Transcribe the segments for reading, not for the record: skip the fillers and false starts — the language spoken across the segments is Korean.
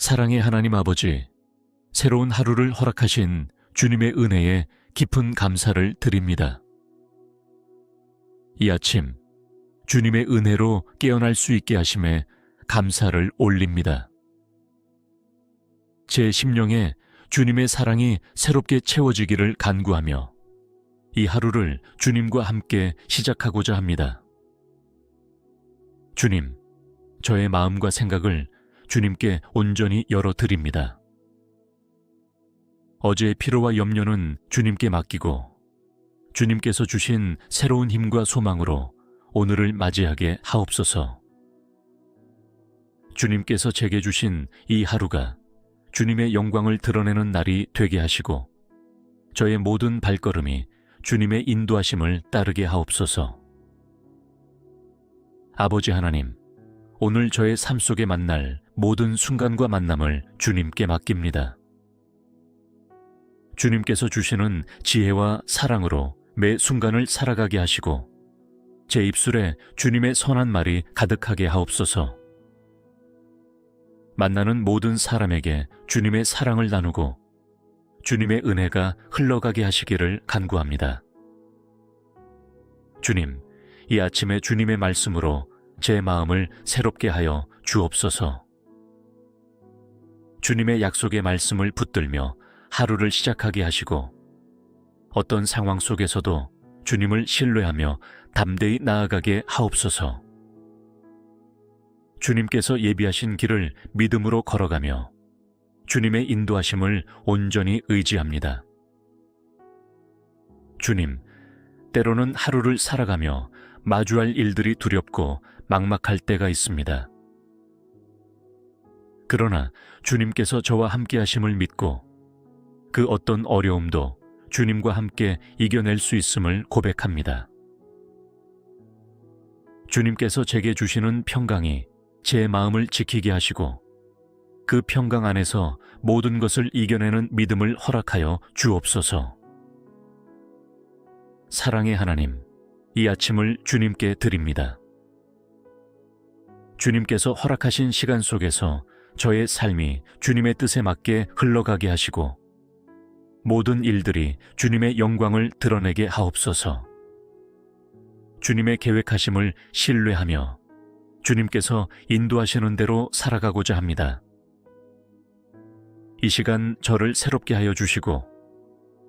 사랑의 하나님 아버지, 새로운 하루를 허락하신 주님의 은혜에 깊은 감사를 드립니다. 이 아침 주님의 은혜로 깨어날 수 있게 하심에 감사를 올립니다. 제 심령에 주님의 사랑이 새롭게 채워지기를 간구하며 이 하루를 주님과 함께 시작하고자 합니다. 주님, 저의 마음과 생각을 주님께 온전히 열어드립니다. 어제의 피로와 염려는 주님께 맡기고 주님께서 주신 새로운 힘과 소망으로 오늘을 맞이하게 하옵소서. 주님께서 제게 주신 이 하루가 주님의 영광을 드러내는 날이 되게 하시고 저의 모든 발걸음이 주님의 인도하심을 따르게 하옵소서. 아버지 하나님, 오늘 저의 삶 속에 만날 모든 순간과 만남을 주님께 맡깁니다. 주님께서 주시는 지혜와 사랑으로 매 순간을 살아가게 하시고 제 입술에 주님의 선한 말이 가득하게 하옵소서. 만나는 모든 사람에게 주님의 사랑을 나누고 주님의 은혜가 흘러가게 하시기를 간구합니다. 주님, 이 아침에 주님의 말씀으로 제 마음을 새롭게 하여 주옵소서. 주님의 약속의 말씀을 붙들며 하루를 시작하게 하시고 어떤 상황 속에서도 주님을 신뢰하며 담대히 나아가게 하옵소서. 주님께서 예비하신 길을 믿음으로 걸어가며 주님의 인도하심을 온전히 의지합니다. 주님, 때로는 하루를 살아가며 마주할 일들이 두렵고 막막할 때가 있습니다. 그러나 주님께서 저와 함께 하심을 믿고 그 어떤 어려움도 주님과 함께 이겨낼 수 있음을 고백합니다. 주님께서 제게 주시는 평강이 제 마음을 지키게 하시고 그 평강 안에서 모든 것을 이겨내는 믿음을 허락하여 주옵소서. 사랑의 하나님, 이 아침을 주님께 드립니다. 주님께서 허락하신 시간 속에서 저의 삶이 주님의 뜻에 맞게 흘러가게 하시고 모든 일들이 주님의 영광을 드러내게 하옵소서. 주님의 계획하심을 신뢰하며 주님께서 인도하시는 대로 살아가고자 합니다. 이 시간 저를 새롭게 하여 주시고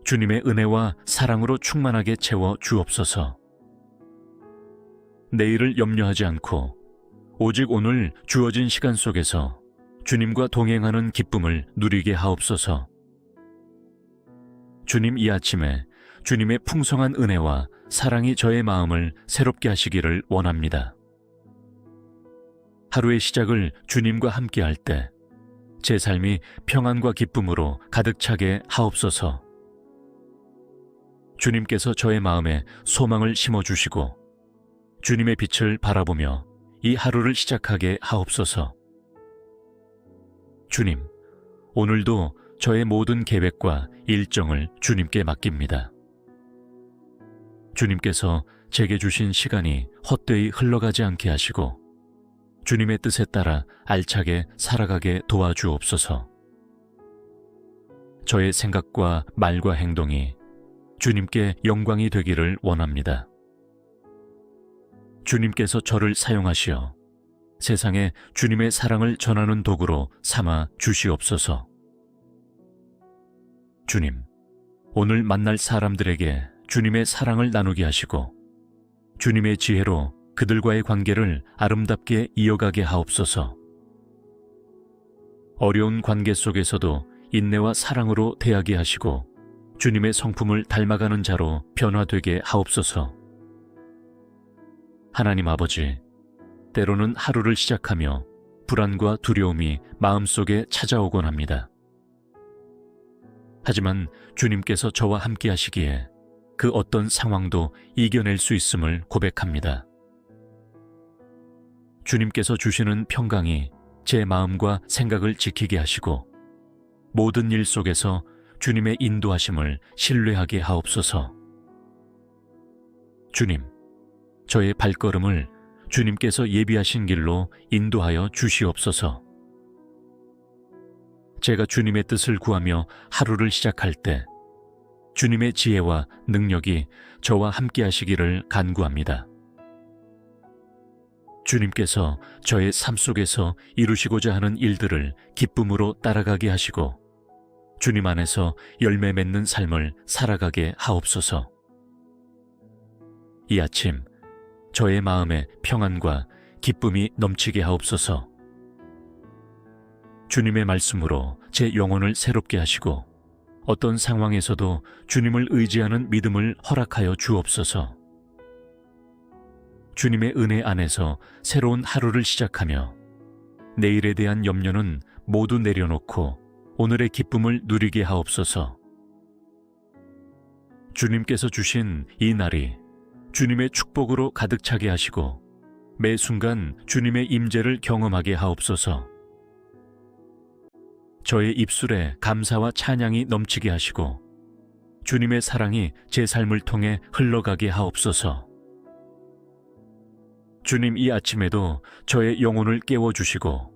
주님의 은혜와 사랑으로 충만하게 채워 주옵소서. 내일을 염려하지 않고 오직 오늘 주어진 시간 속에서 주님과 동행하는 기쁨을 누리게 하옵소서. 주님, 이 아침에 주님의 풍성한 은혜와 사랑이 저의 마음을 새롭게 하시기를 원합니다. 하루의 시작을 주님과 함께 할 때 제 삶이 평안과 기쁨으로 가득 차게 하옵소서. 주님께서 저의 마음에 소망을 심어주시고 주님의 빛을 바라보며 이 하루를 시작하게 하옵소서. 주님, 오늘도 저의 모든 계획과 일정을 주님께 맡깁니다. 주님께서 제게 주신 시간이 헛되이 흘러가지 않게 하시고 주님의 뜻에 따라 알차게 살아가게 도와주옵소서. 저의 생각과 말과 행동이 주님께 영광이 되기를 원합니다. 주님께서 저를 사용하시어 세상에 주님의 사랑을 전하는 도구로 삼아 주시옵소서. 주님, 오늘 만날 사람들에게 주님의 사랑을 나누게 하시고 주님의 지혜로 그들과의 관계를 아름답게 이어가게 하옵소서. 어려운 관계 속에서도 인내와 사랑으로 대하게 하시고 주님의 성품을 닮아가는 자로 변화되게 하옵소서. 하나님 아버지, 때로는 하루를 시작하며 불안과 두려움이 마음속에 찾아오곤 합니다. 하지만 주님께서 저와 함께 하시기에 그 어떤 상황도 이겨낼 수 있음을 고백합니다. 주님께서 주시는 평강이 제 마음과 생각을 지키게 하시고 모든 일 속에서 주님의 인도하심을 신뢰하게 하옵소서. 주님, 저의 발걸음을 주님께서 예비하신 길로 인도하여 주시옵소서. 제가 주님의 뜻을 구하며 하루를 시작할 때 주님의 지혜와 능력이 저와 함께 하시기를 간구합니다. 주님께서 저의 삶 속에서 이루시고자 하는 일들을 기쁨으로 따라가게 하시고 주님 안에서 열매 맺는 삶을 살아가게 하옵소서. 이 아침 저의 마음에 평안과 기쁨이 넘치게 하옵소서. 주님의 말씀으로 제 영혼을 새롭게 하시고 어떤 상황에서도 주님을 의지하는 믿음을 허락하여 주옵소서. 주님의 은혜 안에서 새로운 하루를 시작하며 내일에 대한 염려는 모두 내려놓고 오늘의 기쁨을 누리게 하옵소서. 주님께서 주신 이 날이 주님의 축복으로 가득 차게 하시고 매 순간 주님의 임재를 경험하게 하옵소서. 저의 입술에 감사와 찬양이 넘치게 하시고 주님의 사랑이 제 삶을 통해 흘러가게 하옵소서. 주님, 이 아침에도 저의 영혼을 깨워주시고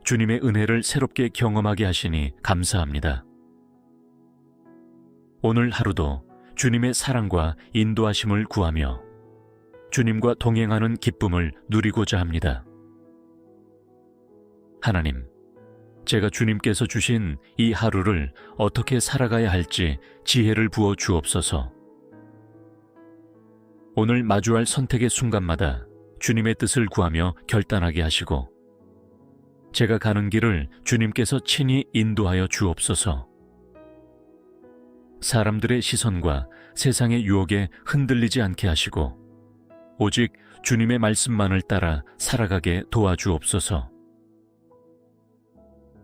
주님의 은혜를 새롭게 경험하게 하시니 감사합니다. 오늘 하루도 주님의 사랑과 인도하심을 구하며 주님과 동행하는 기쁨을 누리고자 합니다. 하나님, 제가 주님께서 주신 이 하루를 어떻게 살아가야 할지 지혜를 부어 주옵소서. 오늘 마주할 선택의 순간마다 주님의 뜻을 구하며 결단하게 하시고 제가 가는 길을 주님께서 친히 인도하여 주옵소서. 사람들의 시선과 세상의 유혹에 흔들리지 않게 하시고 오직 주님의 말씀만을 따라 살아가게 도와주옵소서.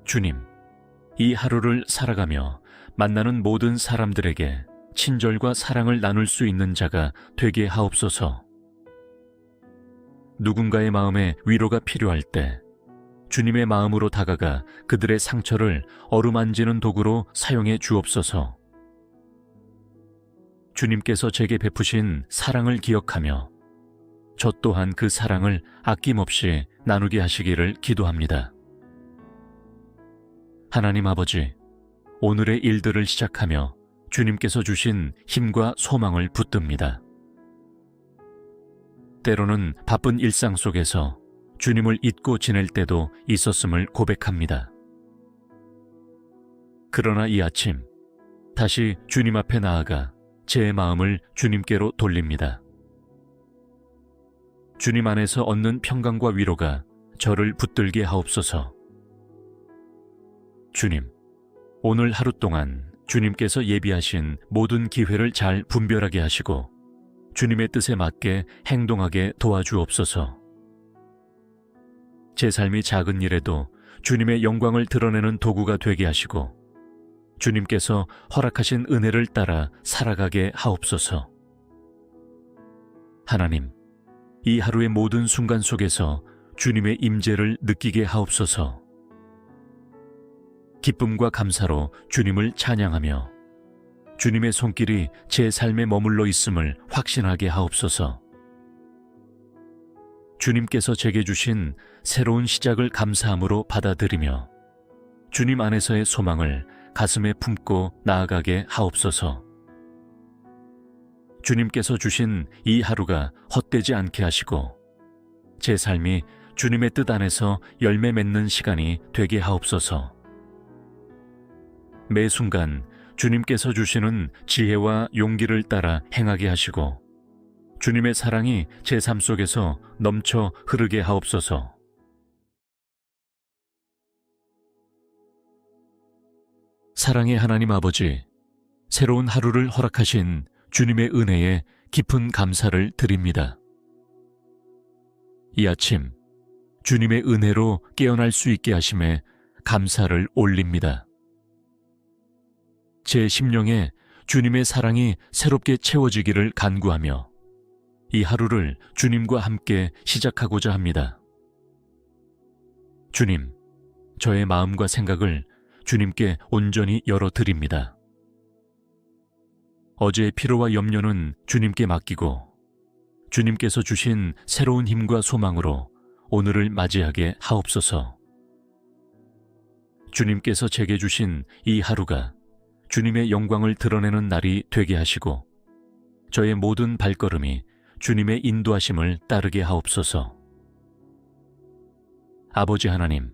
주님, 이 하루를 살아가며 만나는 모든 사람들에게 친절과 사랑을 나눌 수 있는 자가 되게 하옵소서. 누군가의 마음에 위로가 필요할 때 주님의 마음으로 다가가 그들의 상처를 어루만지는 도구로 사용해 주옵소서. 주님께서 제게 베푸신 사랑을 기억하며 저 또한 그 사랑을 아낌없이 나누게 하시기를 기도합니다. 하나님 아버지, 오늘의 일들을 시작하며 주님께서 주신 힘과 소망을 붙듭니다. 때로는 바쁜 일상 속에서 주님을 잊고 지낼 때도 있었음을 고백합니다. 그러나 이 아침 다시 주님 앞에 나아가 제 마음을 주님께로 돌립니다. 주님 안에서 얻는 평강과 위로가 저를 붙들게 하옵소서. 주님, 오늘 하루 동안 주님께서 예비하신 모든 기회를 잘 분별하게 하시고 주님의 뜻에 맞게 행동하게 도와주옵소서. 제 삶이 작은 일에도 주님의 영광을 드러내는 도구가 되게 하시고 주님께서 허락하신 은혜를 따라 살아가게 하옵소서. 하나님, 이 하루의 모든 순간 속에서 주님의 임재를 느끼게 하옵소서. 기쁨과 감사로 주님을 찬양하며 주님의 손길이 제 삶에 머물러 있음을 확신하게 하옵소서. 주님께서 제게 주신 새로운 시작을 감사함으로 받아들이며 주님 안에서의 소망을 가슴에 품고 나아가게 하옵소서. 주님께서 주신 이 하루가 헛되지 않게 하시고 제 삶이 주님의 뜻 안에서 열매 맺는 시간이 되게 하옵소서. 매 순간 주님께서 주시는 지혜와 용기를 따라 행하게 하시고 주님의 사랑이 제 삶 속에서 넘쳐 흐르게 하옵소서. 사랑의 하나님 아버지, 새로운 하루를 허락하신 주님의 은혜에 깊은 감사를 드립니다. 이 아침 주님의 은혜로 깨어날 수 있게 하심에 감사를 올립니다. 제 심령에 주님의 사랑이 새롭게 채워지기를 간구하며 이 하루를 주님과 함께 시작하고자 합니다. 주님, 저의 마음과 생각을 주님께 온전히 열어드립니다. 어제의 피로와 염려는 주님께 맡기고 주님께서 주신 새로운 힘과 소망으로 오늘을 맞이하게 하옵소서. 주님께서 제게 주신 이 하루가 주님의 영광을 드러내는 날이 되게 하시고 저의 모든 발걸음이 주님의 인도하심을 따르게 하옵소서. 아버지 하나님,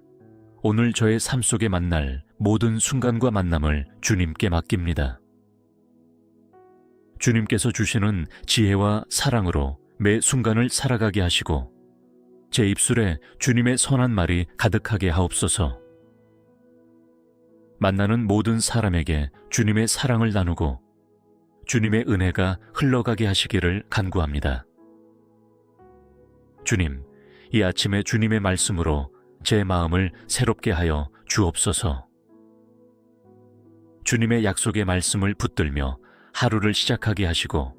오늘 저의 삶 속에 만날 모든 순간과 만남을 주님께 맡깁니다. 주님께서 주시는 지혜와 사랑으로 매 순간을 살아가게 하시고 제 입술에 주님의 선한 말이 가득하게 하옵소서. 만나는 모든 사람에게 주님의 사랑을 나누고 주님의 은혜가 흘러가게 하시기를 간구합니다. 주님, 이 아침에 주님의 말씀으로 제 마음을 새롭게 하여 주옵소서. 주님의 약속의 말씀을 붙들며 하루를 시작하게 하시고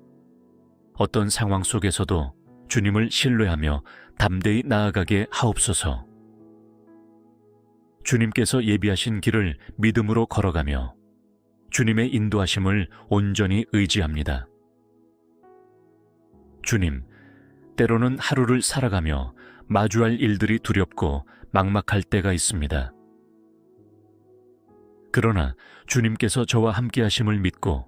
어떤 상황 속에서도 주님을 신뢰하며 담대히 나아가게 하옵소서. 주님께서 예비하신 길을 믿음으로 걸어가며 주님의 인도하심을 온전히 의지합니다. 주님, 때로는 하루를 살아가며 마주할 일들이 두렵고 막막할 때가 있습니다. 그러나 주님께서 저와 함께 하심을 믿고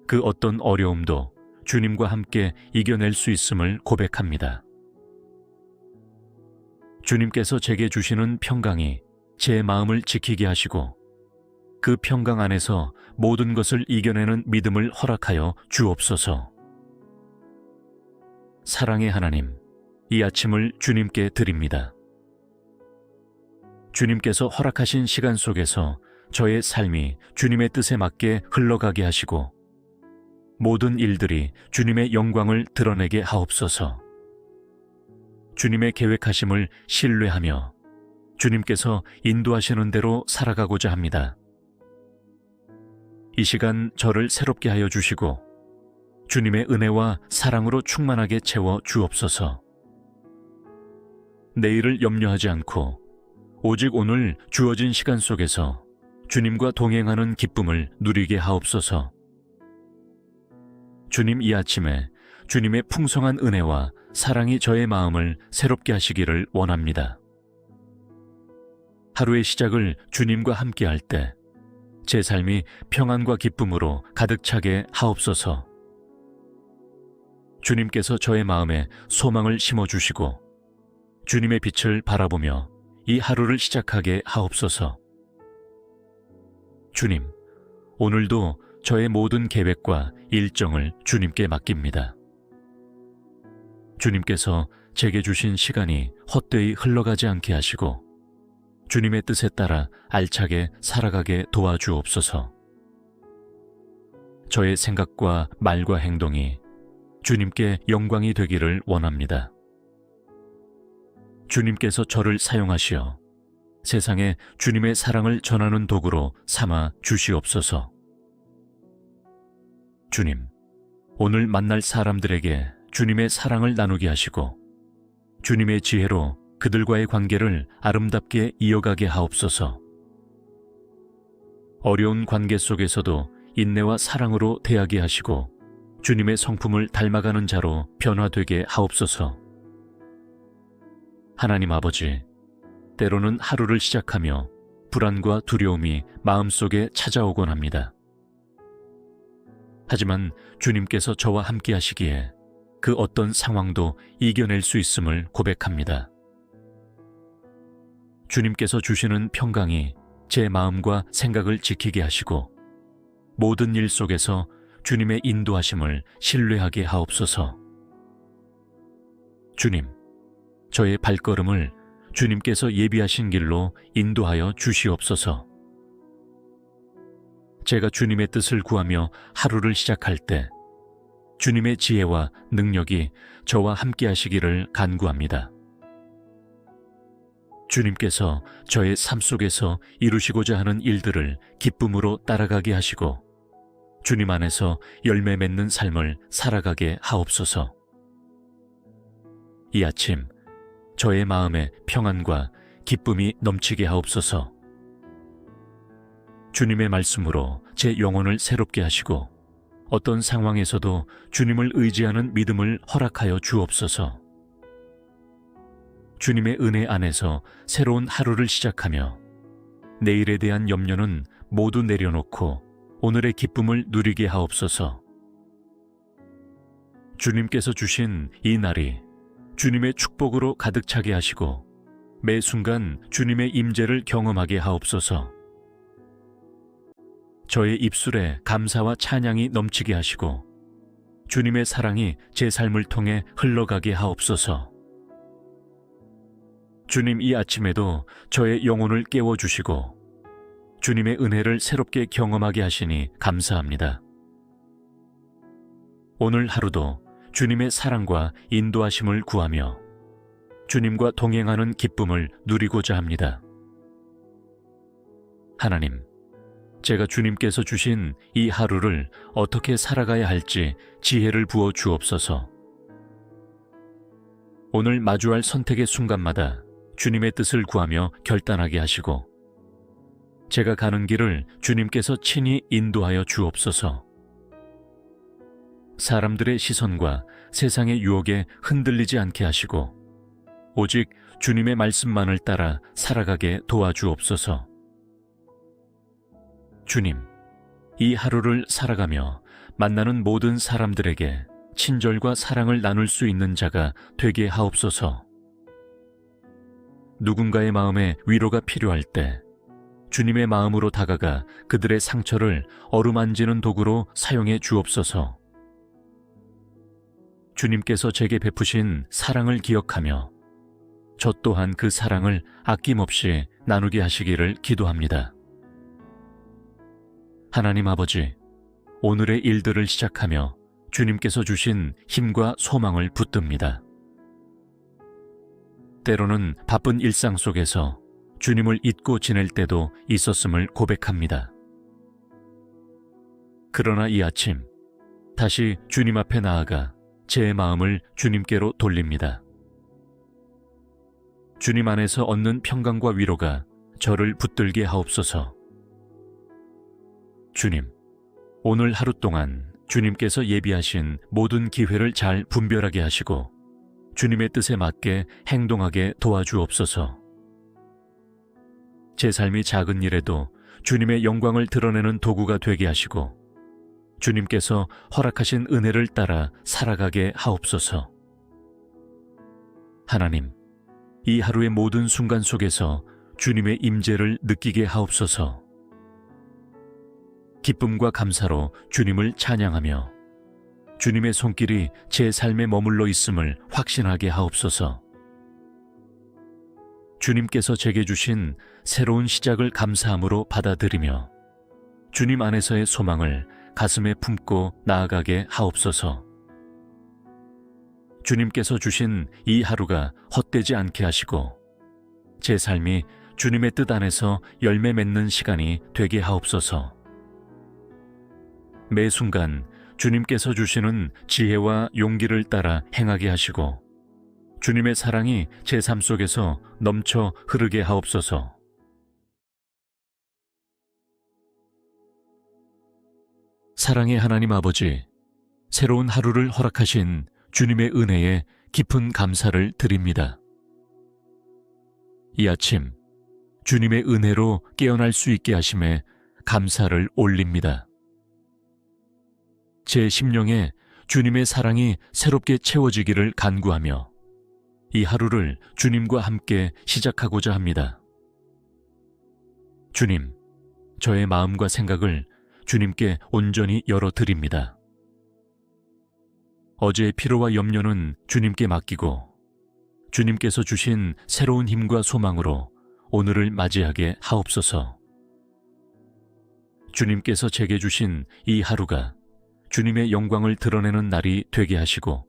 그 어떤 어려움도 주님과 함께 이겨낼 수 있음을 고백합니다. 주님께서 제게 주시는 평강이 제 마음을 지키게 하시고 그 평강 안에서 모든 것을 이겨내는 믿음을 허락하여 주옵소서. 사랑의 하나님, 이 아침을 주님께 드립니다. 주님께서 허락하신 시간 속에서 저의 삶이 주님의 뜻에 맞게 흘러가게 하시고 모든 일들이 주님의 영광을 드러내게 하옵소서. 주님의 계획하심을 신뢰하며 주님께서 인도하시는 대로 살아가고자 합니다. 이 시간 저를 새롭게 하여 주시고 주님의 은혜와 사랑으로 충만하게 채워 주옵소서. 내일을 염려하지 않고 오직 오늘 주어진 시간 속에서 주님과 동행하는 기쁨을 누리게 하옵소서. 주님, 이 아침에 주님의 풍성한 은혜와 사랑이 저의 마음을 새롭게 하시기를 원합니다. 하루의 시작을 주님과 함께 할 때 제 삶이 평안과 기쁨으로 가득 차게 하옵소서. 주님께서 저의 마음에 소망을 심어주시고 주님의 빛을 바라보며 이 하루를 시작하게 하옵소서. 주님, 오늘도 저의 모든 계획과 일정을 주님께 맡깁니다. 주님께서 제게 주신 시간이 헛되이 흘러가지 않게 하시고 주님의 뜻에 따라 알차게 살아가게 도와주옵소서. 저의 생각과 말과 행동이 주님께 영광이 되기를 원합니다. 주님께서 저를 사용하시어 세상에 주님의 사랑을 전하는 도구로 삼아 주시옵소서. 주님, 오늘 만날 사람들에게 주님의 사랑을 나누게 하시고 주님의 지혜로 그들과의 관계를 아름답게 이어가게 하옵소서. 어려운 관계 속에서도 인내와 사랑으로 대하게 하시고 주님의 성품을 닮아가는 자로 변화되게 하옵소서. 하나님 아버지, 때로는 하루를 시작하며 불안과 두려움이 마음속에 찾아오곤 합니다. 하지만 주님께서 저와 함께 하시기에 그 어떤 상황도 이겨낼 수 있음을 고백합니다. 주님께서 주시는 평강이 제 마음과 생각을 지키게 하시고 모든 일 속에서 주님의 인도하심을 신뢰하게 하옵소서. 주님, 저의 발걸음을 주님께서 예비하신 길로 인도하여 주시옵소서. 제가 주님의 뜻을 구하며 하루를 시작할 때 주님의 지혜와 능력이 저와 함께 하시기를 간구합니다. 주님께서 저의 삶 속에서 이루시고자 하는 일들을 기쁨으로 따라가게 하시고 주님 안에서 열매 맺는 삶을 살아가게 하옵소서. 이 아침 저의 마음에 평안과 기쁨이 넘치게 하옵소서. 주님의 말씀으로 제 영혼을 새롭게 하시고 어떤 상황에서도 주님을 의지하는 믿음을 허락하여 주옵소서. 주님의 은혜 안에서 새로운 하루를 시작하며 내일에 대한 염려는 모두 내려놓고 오늘의 기쁨을 누리게 하옵소서. 주님께서 주신 이 날이 주님의 축복으로 가득 차게 하시고 매 순간 주님의 임재를 경험하게 하옵소서. 저의 입술에 감사와 찬양이 넘치게 하시고 주님의 사랑이 제 삶을 통해 흘러가게 하옵소서. 주님, 이 아침에도 저의 영혼을 깨워주시고 주님의 은혜를 새롭게 경험하게 하시니 감사합니다. 오늘 하루도 주님의 사랑과 인도하심을 구하며 주님과 동행하는 기쁨을 누리고자 합니다. 하나님, 제가 주님께서 주신 이 하루를 어떻게 살아가야 할지 지혜를 부어 주옵소서. 오늘 마주할 선택의 순간마다 주님의 뜻을 구하며 결단하게 하시고 제가 가는 길을 주님께서 친히 인도하여 주옵소서. 사람들의 시선과 세상의 유혹에 흔들리지 않게 하시고 오직 주님의 말씀만을 따라 살아가게 도와주옵소서. 주님, 이 하루를 살아가며 만나는 모든 사람들에게 친절과 사랑을 나눌 수 있는 자가 되게 하옵소서. 누군가의 마음에 위로가 필요할 때 주님의 마음으로 다가가 그들의 상처를 어루만지는 도구로 사용해 주옵소서. 주님께서 제게 베푸신 사랑을 기억하며 저 또한 그 사랑을 아낌없이 나누게 하시기를 기도합니다. 하나님 아버지, 오늘의 일들을 시작하며 주님께서 주신 힘과 소망을 붙듭니다. 때로는 바쁜 일상 속에서 주님을 잊고 지낼 때도 있었음을 고백합니다. 그러나 이 아침 다시 주님 앞에 나아가 제 마음을 주님께로 돌립니다. 주님 안에서 얻는 평강과 위로가 저를 붙들게 하옵소서. 주님, 오늘 하루 동안 주님께서 예비하신 모든 기회를 잘 분별하게 하시고 주님의 뜻에 맞게 행동하게 도와주옵소서. 제 삶이 작은 일에도 주님의 영광을 드러내는 도구가 되게 하시고 주님께서 허락하신 은혜를 따라 살아가게 하옵소서. 하나님, 이 하루의 모든 순간 속에서 주님의 임재를 느끼게 하옵소서. 기쁨과 감사로 주님을 찬양하며 주님의 손길이 제 삶에 머물러 있음을 확신하게 하옵소서. 주님께서 제게 주신 새로운 시작을 감사함으로 받아들이며 주님 안에서의 소망을 가슴에 품고 나아가게 하옵소서. 주님께서 주신 이 하루가 헛되지 않게 하시고 제 삶이 주님의 뜻 안에서 열매 맺는 시간이 되게 하옵소서. 매 순간 주님께서 주시는 지혜와 용기를 따라 행하게 하시고 주님의 사랑이 제 삶 속에서 넘쳐 흐르게 하옵소서. 사랑의 하나님 아버지, 새로운 하루를 허락하신 주님의 은혜에 깊은 감사를 드립니다. 이 아침 주님의 은혜로 깨어날 수 있게 하심에 감사를 올립니다. 제 심령에 주님의 사랑이 새롭게 채워지기를 간구하며 이 하루를 주님과 함께 시작하고자 합니다. 주님, 저의 마음과 생각을 주님께 온전히 열어드립니다. 어제의 피로와 염려는 주님께 맡기고 주님께서 주신 새로운 힘과 소망으로 오늘을 맞이하게 하옵소서. 주님께서 제게 주신 이 하루가 주님의 영광을 드러내는 날이 되게 하시고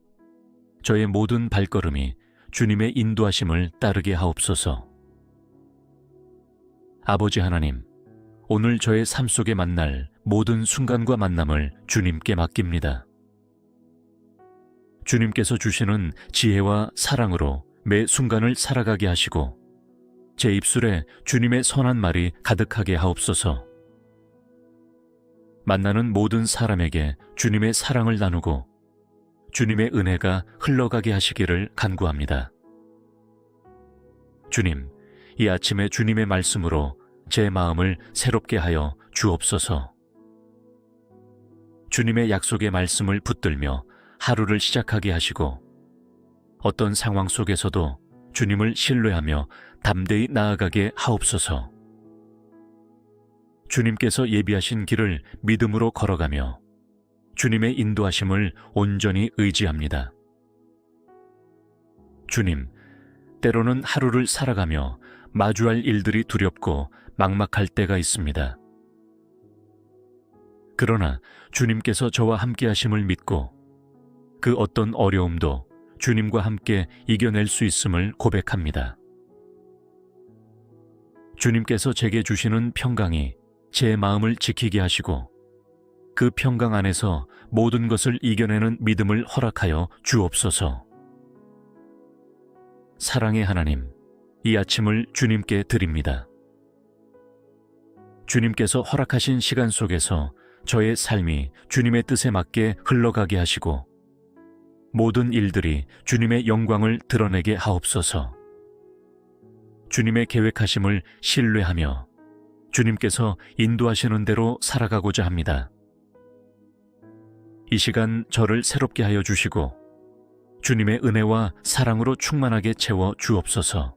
저의 모든 발걸음이 주님의 인도하심을 따르게 하옵소서. 아버지 하나님, 오늘 저의 삶 속에 만날 모든 순간과 만남을 주님께 맡깁니다. 주님께서 주시는 지혜와 사랑으로 매 순간을 살아가게 하시고 제 입술에 주님의 선한 말이 가득하게 하옵소서. 만나는 모든 사람에게 주님의 사랑을 나누고 주님의 은혜가 흘러가게 하시기를 간구합니다. 주님, 이 아침에 주님의 말씀으로 제 마음을 새롭게 하여 주옵소서. 주님의 약속의 말씀을 붙들며 하루를 시작하게 하시고 어떤 상황 속에서도 주님을 신뢰하며 담대히 나아가게 하옵소서. 주님께서 예비하신 길을 믿음으로 걸어가며 주님의 인도하심을 온전히 의지합니다. 주님, 때로는 하루를 살아가며 마주할 일들이 두렵고 막막할 때가 있습니다. 그러나 주님께서 저와 함께 하심을 믿고 그 어떤 어려움도 주님과 함께 이겨낼 수 있음을 고백합니다. 주님께서 제게 주시는 평강이 제 마음을 지키게 하시고 그 평강 안에서 모든 것을 이겨내는 믿음을 허락하여 주옵소서. 사랑의 하나님, 이 아침을 주님께 드립니다. 주님께서 허락하신 시간 속에서 저의 삶이 주님의 뜻에 맞게 흘러가게 하시고 모든 일들이 주님의 영광을 드러내게 하옵소서. 주님의 계획하심을 신뢰하며 주님께서 인도하시는 대로 살아가고자 합니다. 이 시간 저를 새롭게 하여 주시고 주님의 은혜와 사랑으로 충만하게 채워 주옵소서.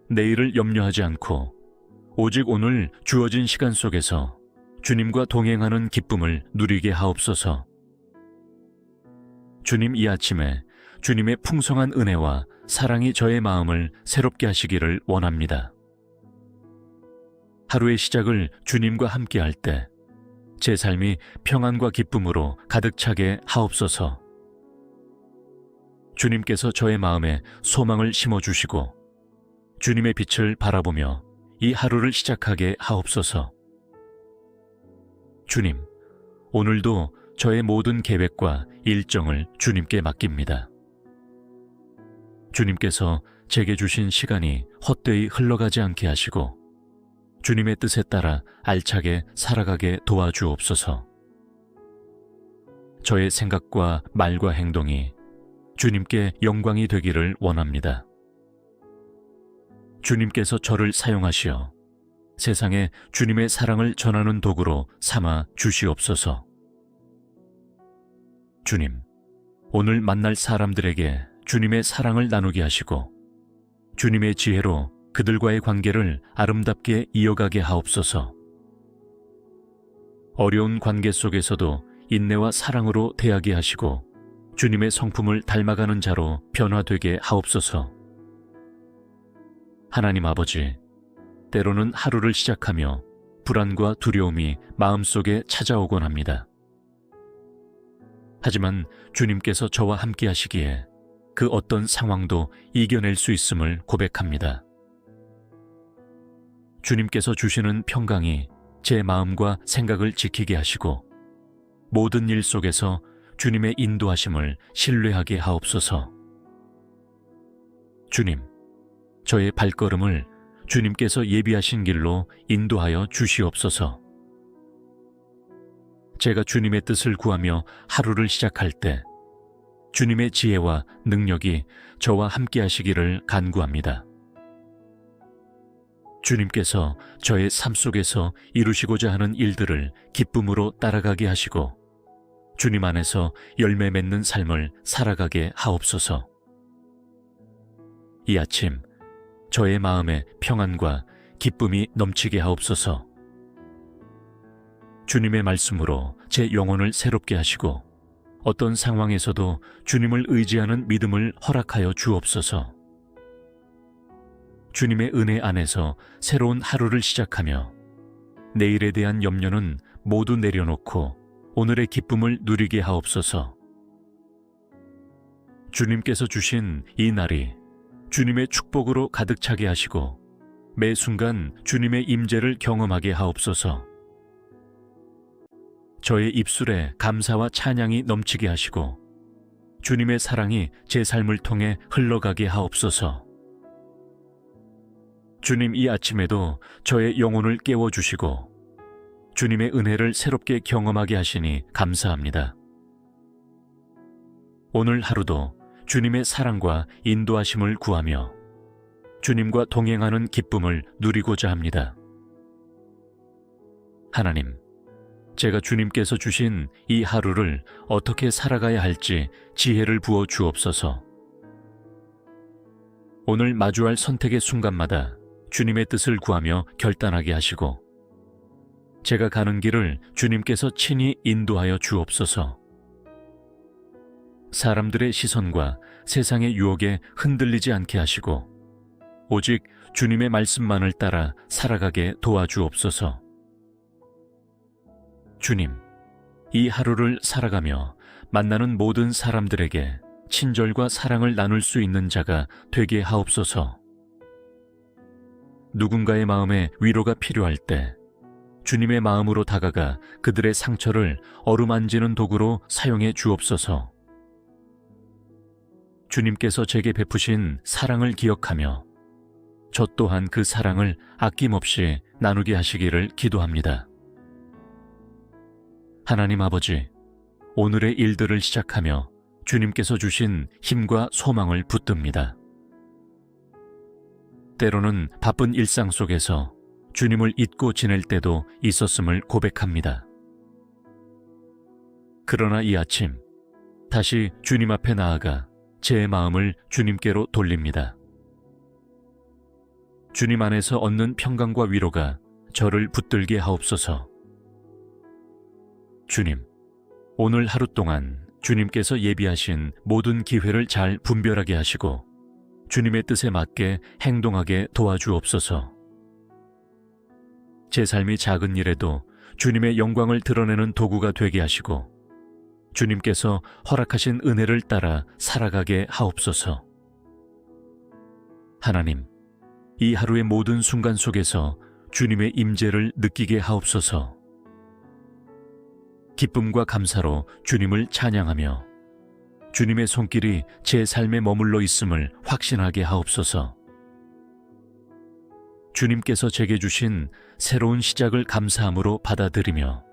내일을 염려하지 않고 오직 오늘 주어진 시간 속에서 주님과 동행하는 기쁨을 누리게 하옵소서. 주님, 이 아침에 주님의 풍성한 은혜와 사랑이 저의 마음을 새롭게 하시기를 원합니다. 하루의 시작을 주님과 함께 할 때 제 삶이 평안과 기쁨으로 가득 차게 하옵소서. 주님께서 저의 마음에 소망을 심어주시고 주님의 빛을 바라보며 이 하루를 시작하게 하옵소서. 주님, 오늘도 저의 모든 계획과 일정을 주님께 맡깁니다. 주님께서 제게 주신 시간이 헛되이 흘러가지 않게 하시고 주님의 뜻에 따라 알차게 살아가게 도와주옵소서. 저의 생각과 말과 행동이 주님께 영광이 되기를 원합니다. 주님께서 저를 사용하시어 세상에 주님의 사랑을 전하는 도구로 삼아 주시옵소서. 주님, 오늘 만날 사람들에게 주님의 사랑을 나누게 하시고 주님의 지혜로 그들과의 관계를 아름답게 이어가게 하옵소서. 어려운 관계 속에서도 인내와 사랑으로 대하게 하시고 주님의 성품을 닮아가는 자로 변화되게 하옵소서. 하나님 아버지, 때로는 하루를 시작하며 불안과 두려움이 마음속에 찾아오곤 합니다. 하지만 주님께서 저와 함께 하시기에 그 어떤 상황도 이겨낼 수 있음을 고백합니다. 주님께서 주시는 평강이 제 마음과 생각을 지키게 하시고 모든 일 속에서 주님의 인도하심을 신뢰하게 하옵소서. 주님, 저의 발걸음을 주님께서 예비하신 길로 인도하여 주시옵소서. 제가 주님의 뜻을 구하며 하루를 시작할 때 주님의 지혜와 능력이 저와 함께 하시기를 간구합니다. 주님께서 저의 삶 속에서 이루시고자 하는 일들을 기쁨으로 따라가게 하시고 주님 안에서 열매 맺는 삶을 살아가게 하옵소서. 이 아침 저의 마음에 평안과 기쁨이 넘치게 하옵소서. 주님의 말씀으로 제 영혼을 새롭게 하시고 어떤 상황에서도 주님을 의지하는 믿음을 허락하여 주옵소서. 주님의 은혜 안에서 새로운 하루를 시작하며 내일에 대한 염려는 모두 내려놓고 오늘의 기쁨을 누리게 하옵소서. 주님께서 주신 이 날이 주님의 축복으로 가득 차게 하시고 매 순간 주님의 임재를 경험하게 하옵소서. 저의 입술에 감사와 찬양이 넘치게 하시고 주님의 사랑이 제 삶을 통해 흘러가게 하옵소서. 주님, 이 아침에도 저의 영혼을 깨워주시고 주님의 은혜를 새롭게 경험하게 하시니 감사합니다. 오늘 하루도 주님의 사랑과 인도하심을 구하며 주님과 동행하는 기쁨을 누리고자 합니다. 하나님, 제가 주님께서 주신 이 하루를 어떻게 살아가야 할지 지혜를 부어 주옵소서. 오늘 마주할 선택의 순간마다 주님의 뜻을 구하며 결단하게 하시고, 제가 가는 길을 주님께서 친히 인도하여 주옵소서. 사람들의 시선과 세상의 유혹에 흔들리지 않게 하시고, 오직 주님의 말씀만을 따라 살아가게 도와주옵소서. 주님, 이 하루를 살아가며 만나는 모든 사람들에게 친절과 사랑을 나눌 수 있는 자가 되게 하옵소서. 누군가의 마음에 위로가 필요할 때 주님의 마음으로 다가가 그들의 상처를 어루만지는 도구로 사용해 주옵소서. 주님께서 제게 베푸신 사랑을 기억하며 저 또한 그 사랑을 아낌없이 나누게 하시기를 기도합니다. 하나님 아버지, 오늘의 일들을 시작하며 주님께서 주신 힘과 소망을 붙듭니다. 때로는 바쁜 일상 속에서 주님을 잊고 지낼 때도 있었음을 고백합니다. 그러나 이 아침 다시 주님 앞에 나아가 제 마음을 주님께로 돌립니다. 주님 안에서 얻는 평강과 위로가 저를 붙들게 하옵소서. 주님, 오늘 하루 동안 주님께서 예비하신 모든 기회를 잘 분별하게 하시고 주님의 뜻에 맞게 행동하게 도와주옵소서. 제 삶이 작은 일에도 주님의 영광을 드러내는 도구가 되게 하시고 주님께서 허락하신 은혜를 따라 살아가게 하옵소서. 하나님, 이 하루의 모든 순간 속에서 주님의 임재를 느끼게 하옵소서. 기쁨과 감사로 주님을 찬양하며 주님의 손길이 제 삶에 머물러 있음을 확신하게 하옵소서. 주님께서 제게 주신 새로운 시작을 감사함으로 받아들이며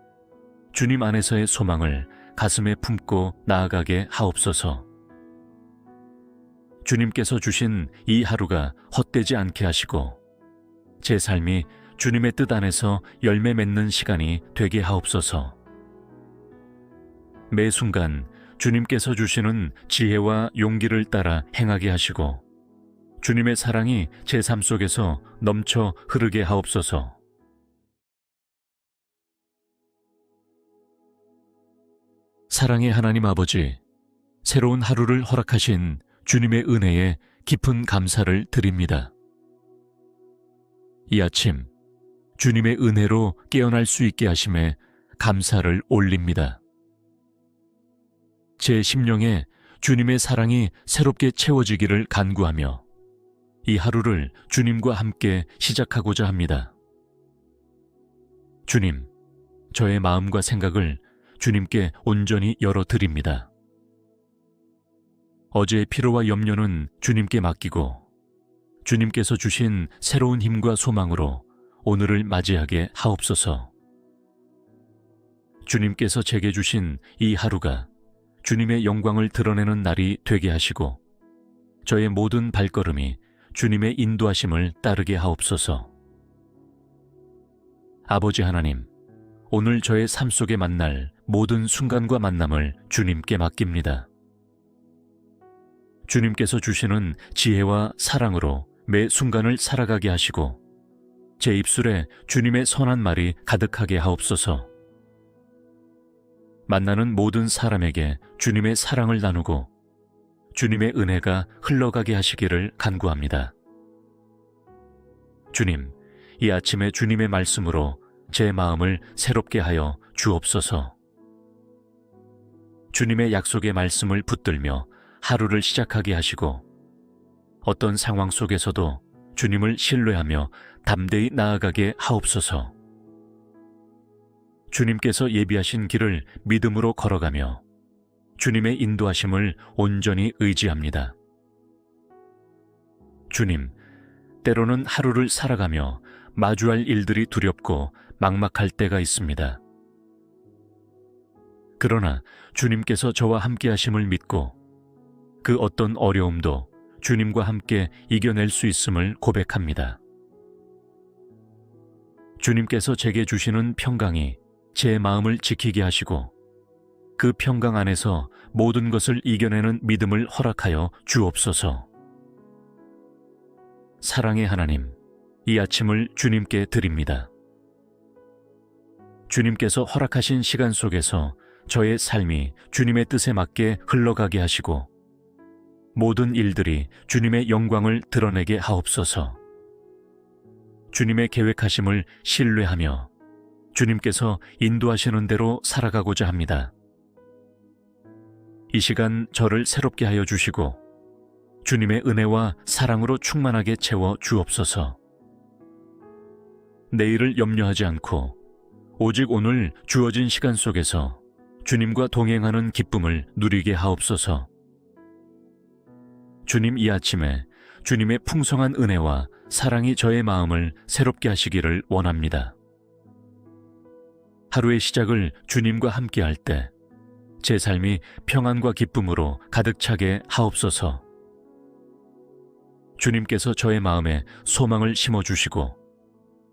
주님 안에서의 소망을 가슴에 품고 나아가게 하옵소서. 주님께서 주신 이 하루가 헛되지 않게 하시고 제 삶이 주님의 뜻 안에서 열매 맺는 시간이 되게 하옵소서. 매 순간 주님께서 주시는 지혜와 용기를 따라 행하게 하시고 주님의 사랑이 제 삶 속에서 넘쳐 흐르게 하옵소서. 사랑의 하나님 아버지, 새로운 하루를 허락하신 주님의 은혜에 깊은 감사를 드립니다. 이 아침 주님의 은혜로 깨어날 수 있게 하심에 감사를 올립니다. 제 심령에 주님의 사랑이 새롭게 채워지기를 간구하며 이 하루를 주님과 함께 시작하고자 합니다. 주님, 저의 마음과 생각을 주님께 온전히 열어드립니다. 어제의 피로와 염려는 주님께 맡기고 주님께서 주신 새로운 힘과 소망으로 오늘을 맞이하게 하옵소서. 주님께서 제게 주신 이 하루가 주님의 영광을 드러내는 날이 되게 하시고 저의 모든 발걸음이 주님의 인도하심을 따르게 하옵소서. 아버지 하나님, 오늘 저의 삶 속에 만날 모든 순간과 만남을 주님께 맡깁니다. 주님께서 주시는 지혜와 사랑으로 매 순간을 살아가게 하시고 제 입술에 주님의 선한 말이 가득하게 하옵소서. 만나는 모든 사람에게 주님의 사랑을 나누고 주님의 은혜가 흘러가게 하시기를 간구합니다. 주님, 이 아침에 주님의 말씀으로 제 마음을 새롭게 하여 주옵소서. 주님의 약속의 말씀을 붙들며 하루를 시작하게 하시고 어떤 상황 속에서도 주님을 신뢰하며 담대히 나아가게 하옵소서. 주님께서 예비하신 길을 믿음으로 걸어가며 주님의 인도하심을 온전히 의지합니다. 주님, 때로는 하루를 살아가며 마주할 일들이 두렵고 막막할 때가 있습니다. 그러나 주님께서 저와 함께 하심을 믿고 그 어떤 어려움도 주님과 함께 이겨낼 수 있음을 고백합니다. 주님께서 제게 주시는 평강이 제 마음을 지키게 하시고 그 평강 안에서 모든 것을 이겨내는 믿음을 허락하여 주옵소서. 사랑의 하나님, 이 아침을 주님께 드립니다. 주님께서 허락하신 시간 속에서 저의 삶이 주님의 뜻에 맞게 흘러가게 하시고 모든 일들이 주님의 영광을 드러내게 하옵소서. 주님의 계획하심을 신뢰하며 주님께서 인도하시는 대로 살아가고자 합니다. 이 시간 저를 새롭게 하여 주시고 주님의 은혜와 사랑으로 충만하게 채워 주옵소서. 내일을 염려하지 않고 오직 오늘 주어진 시간 속에서 주님과 동행하는 기쁨을 누리게 하옵소서. 주님, 이 아침에 주님의 풍성한 은혜와 사랑이 저의 마음을 새롭게 하시기를 원합니다. 하루의 시작을 주님과 함께 할 때 제 삶이 평안과 기쁨으로 가득 차게 하옵소서. 주님께서 저의 마음에 소망을 심어주시고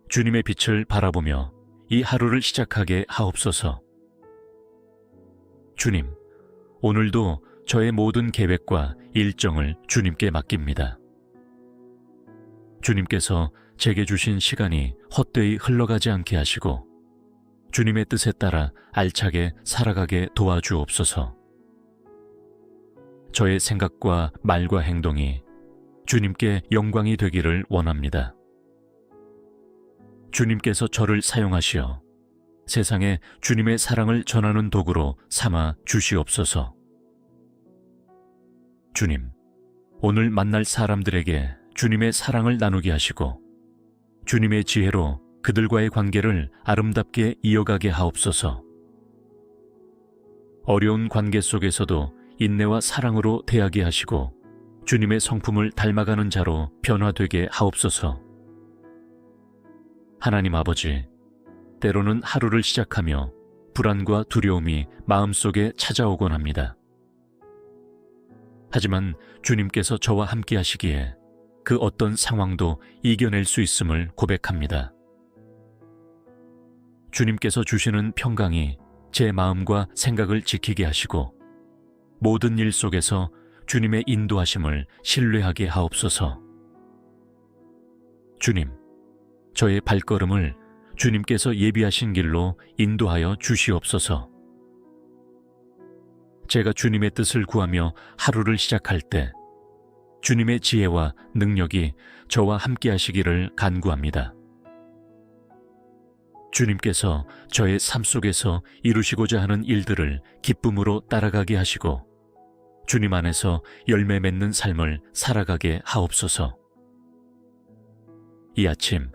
주님의 빛을 바라보며 이 하루를 시작하게 하옵소서. 주님, 오늘도 저의 모든 계획과 일정을 주님께 맡깁니다. 주님께서 제게 주신 시간이 헛되이 흘러가지 않게 하시고 주님의 뜻에 따라 알차게 살아가게 도와주옵소서. 저의 생각과 말과 행동이 주님께 영광이 되기를 원합니다. 주님께서 저를 사용하시어 세상에 주님의 사랑을 전하는 도구로 삼아 주시옵소서. 주님, 오늘 만날 사람들에게 주님의 사랑을 나누게 하시고 주님의 지혜로 그들과의 관계를 아름답게 이어가게 하옵소서. 어려운 관계 속에서도 인내와 사랑으로 대하게 하시고 주님의 성품을 닮아가는 자로 변화되게 하옵소서. 하나님 아버지, 때로는 하루를 시작하며 불안과 두려움이 마음속에 찾아오곤 합니다. 하지만 주님께서 저와 함께 하시기에 그 어떤 상황도 이겨낼 수 있음을 고백합니다. 주님께서 주시는 평강이 제 마음과 생각을 지키게 하시고 모든 일 속에서 주님의 인도하심을 신뢰하게 하옵소서. 주님, 저의 발걸음을 주님께서 예비하신 길로 인도하여 주시옵소서. 제가 주님의 뜻을 구하며 하루를 시작할 때 주님의 지혜와 능력이 저와 함께 하시기를 간구합니다. 주님께서 저의 삶 속에서 이루시고자 하는 일들을 기쁨으로 따라가게 하시고 주님 안에서 열매 맺는 삶을 살아가게 하옵소서. 이 아침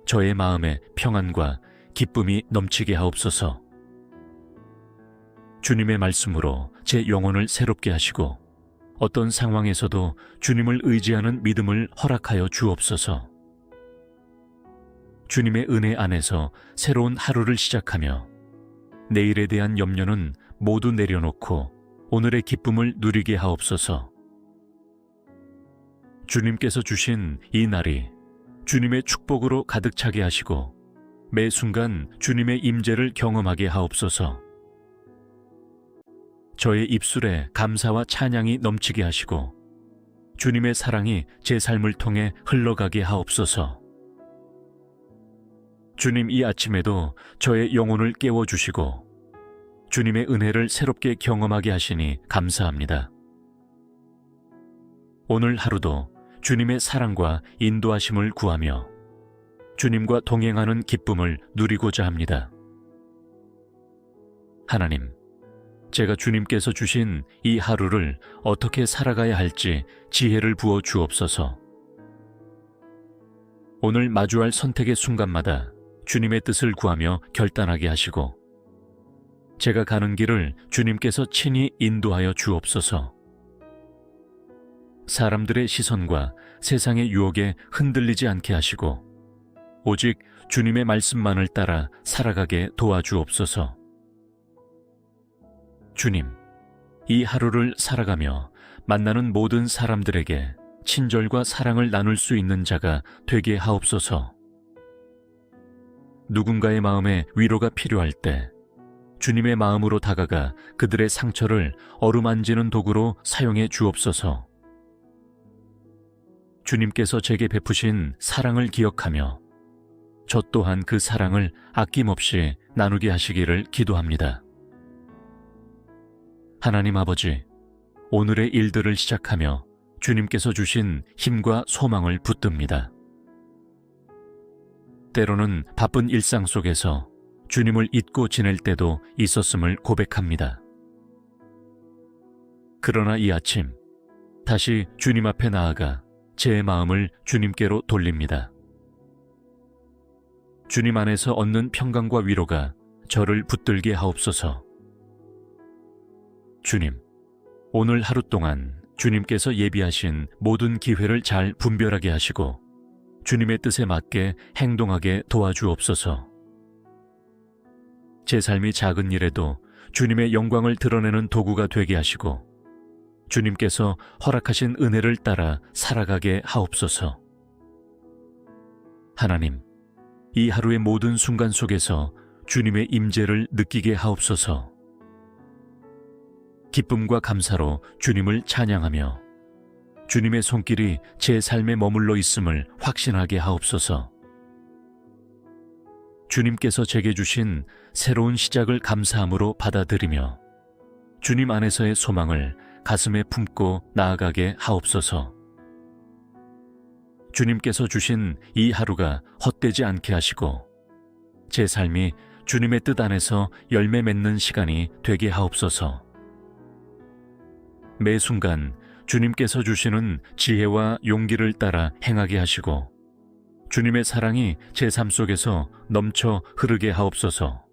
저의 마음에 평안과 기쁨이 넘치게 하옵소서. 주님의 말씀으로 제 영혼을 새롭게 하시고 어떤 상황에서도 주님을 의지하는 믿음을 허락하여 주옵소서. 주님의 은혜 안에서 새로운 하루를 시작하며 내일에 대한 염려는 모두 내려놓고 오늘의 기쁨을 누리게 하옵소서. 주님께서 주신 이 날이 주님의 축복으로 가득 차게 하시고 매 순간 주님의 임재를 경험하게 하옵소서. 저의 입술에 감사와 찬양이 넘치게 하시고 주님의 사랑이 제 삶을 통해 흘러가게 하옵소서. 주님, 이 아침에도 저의 영혼을 깨워주시고 주님의 은혜를 새롭게 경험하게 하시니 감사합니다. 오늘 하루도 주님의 사랑과 인도하심을 구하며 주님과 동행하는 기쁨을 누리고자 합니다. 하나님, 제가 주님께서 주신 이 하루를 어떻게 살아가야 할지 지혜를 부어 주옵소서. 오늘 마주할 선택의 순간마다 주님의 뜻을 구하며 결단하게 하시고 제가 가는 길을 주님께서 친히 인도하여 주옵소서. 사람들의 시선과 세상의 유혹에 흔들리지 않게 하시고 오직 주님의 말씀만을 따라 살아가게 도와주옵소서. 주님, 이 하루를 살아가며 만나는 모든 사람들에게 친절과 사랑을 나눌 수 있는 자가 되게 하옵소서. 누군가의 마음에 위로가 필요할 때 주님의 마음으로 다가가 그들의 상처를 어루만지는 도구로 사용해 주옵소서. 주님께서 제게 베푸신 사랑을 기억하며 저 또한 그 사랑을 아낌없이 나누게 하시기를 기도합니다. 하나님 아버지, 오늘의 일들을 시작하며 주님께서 주신 힘과 소망을 붙듭니다. 때로는 바쁜 일상 속에서 주님을 잊고 지낼 때도 있었음을 고백합니다. 그러나 이 아침 다시 주님 앞에 나아가 제 마음을 주님께로 돌립니다. 주님 안에서 얻는 평강과 위로가 저를 붙들게 하옵소서. 주님, 오늘 하루 동안 주님께서 예비하신 모든 기회를 잘 분별하게 하시고 주님의 뜻에 맞게 행동하게 도와주옵소서. 제 삶이 작은 일에도 주님의 영광을 드러내는 도구가 되게 하시고 주님께서 허락하신 은혜를 따라 살아가게 하옵소서. 하나님, 이 하루의 모든 순간 속에서 주님의 임재를 느끼게 하옵소서. 기쁨과 감사로 주님을 찬양하며 주님의 손길이 제 삶에 머물러 있음을 확신하게 하옵소서. 주님께서 제게 주신 새로운 시작을 감사함으로 받아들이며 주님 안에서의 소망을 가슴에 품고 나아가게 하옵소서. 주님께서 주신 이 하루가 헛되지 않게 하시고 제 삶이 주님의 뜻 안에서 열매 맺는 시간이 되게 하옵소서. 매 순간 주님께서 주시는 지혜와 용기를 따라 행하게 하시고 주님의 사랑이 제 삶 속에서 넘쳐 흐르게 하옵소서.